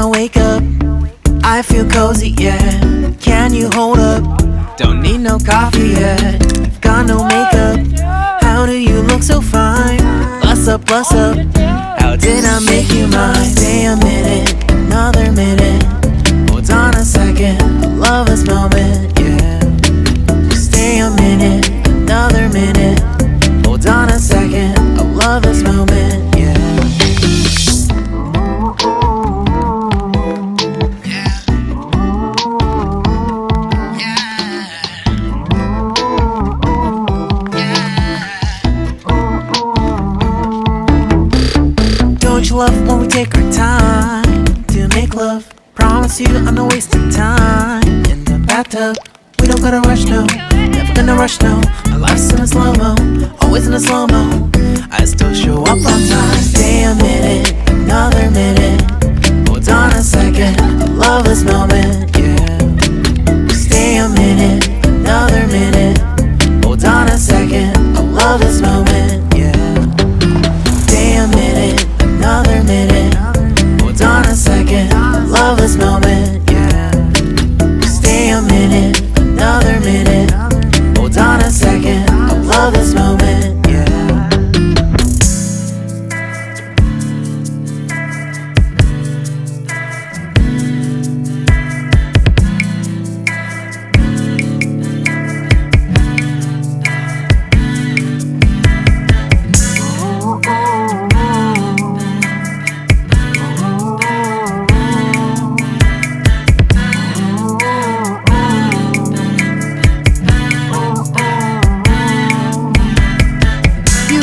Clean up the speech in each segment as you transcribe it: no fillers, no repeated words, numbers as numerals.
I wake up, I feel cozy, yeah. Can you hold up? Don't need no coffee yet. Got no makeup. How do you look so fine? Bust up, bust up. How did I make you mine? Stay a minute, another minute. Hold on a second, I love this moment, yeah. Stay a minute, another minute. Hold on a second, I love this moment, yeah. Don't you love when we take our time to make love? Promise you I'm not wasting time in the bathtub. We don't gotta rush, no. Never gonna rush, no. Our life's in a slow-mo, always in a slow-mo. I still show up on time. Stay a minute, another minute. Hold on a second, I love this moment, yeah. Stay a minute, another minute. Hold on a second, I love this moment, yeah. Stay a minute, another minute. Hold on a second, I love this moment, yeah. Stay a minute, another minute. Hold on a second, I love this moment, yeah.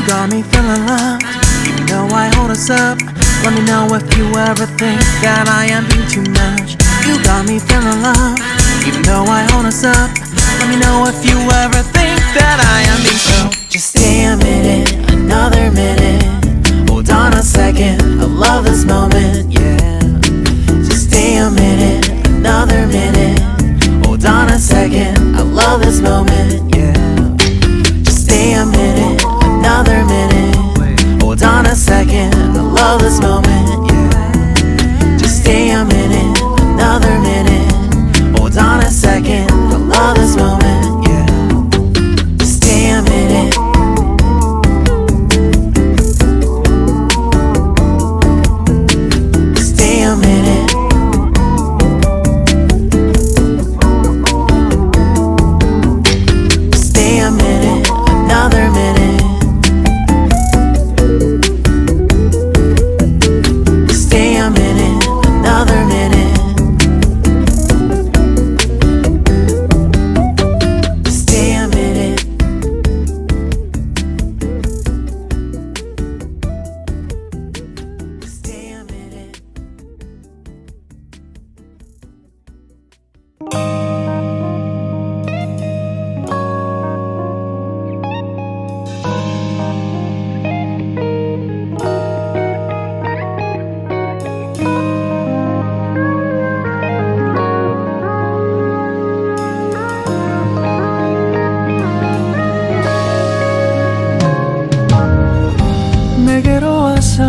Got me feeling loved, even though I hold us up. Let me know if you ever think that I am being too much. You got me feeling loved, even though I hold us up. Let me know if you ever think that I am being so. Just stay a minute, another minute. Hold on a second, I love this moment, yeah. Just stay a minute, another minute. Hold on a second, I love this moment, yeah. Just stay a minute, another minute. Hold on a second, I love this moment, yeah. Just stay a minute, another minute. Hold on a second, I love this moment, yeah. Just stay a minute. Stay a minute. Stay a minute, another minute.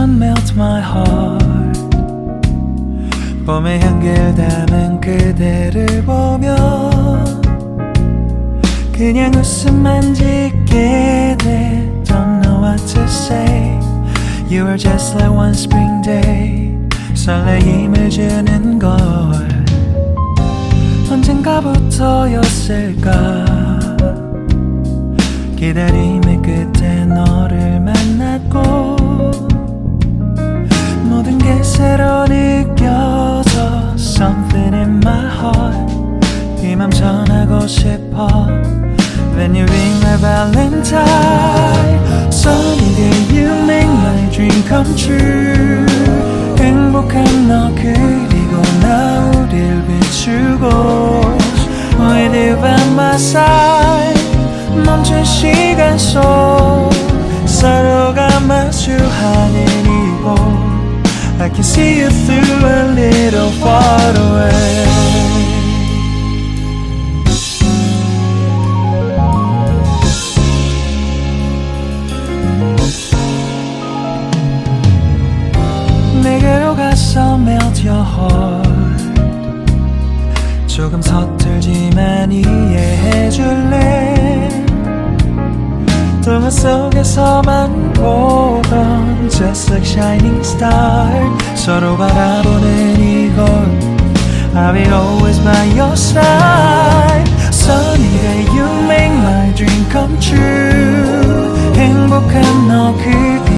Melt my heart. 봄의 향기를 담은 그대를 보면 그냥 웃음만 짓게 돼. Don't know what to say. You were just like one spring day. 설레임을 주는 걸 언젠가부터였을까. 기다림의 끝에 너를 만났고 모든 게 새로 느껴져. Something in my heart. 이 맘 전하고 싶어. When you ring my valentine. Sunny day you make my dream come true. 행복한 너 그리고 나 우릴 비추고 With you by my side. 멈춘 시간 속 서로가 마주하는 이곳 I can see you through a little far away. 내게로 가서 melt your heart 조금 서툴지만 이해해줄래 동화 속에서만 보던 Just like shining star 서로 바라보는 이곳 I will always by your side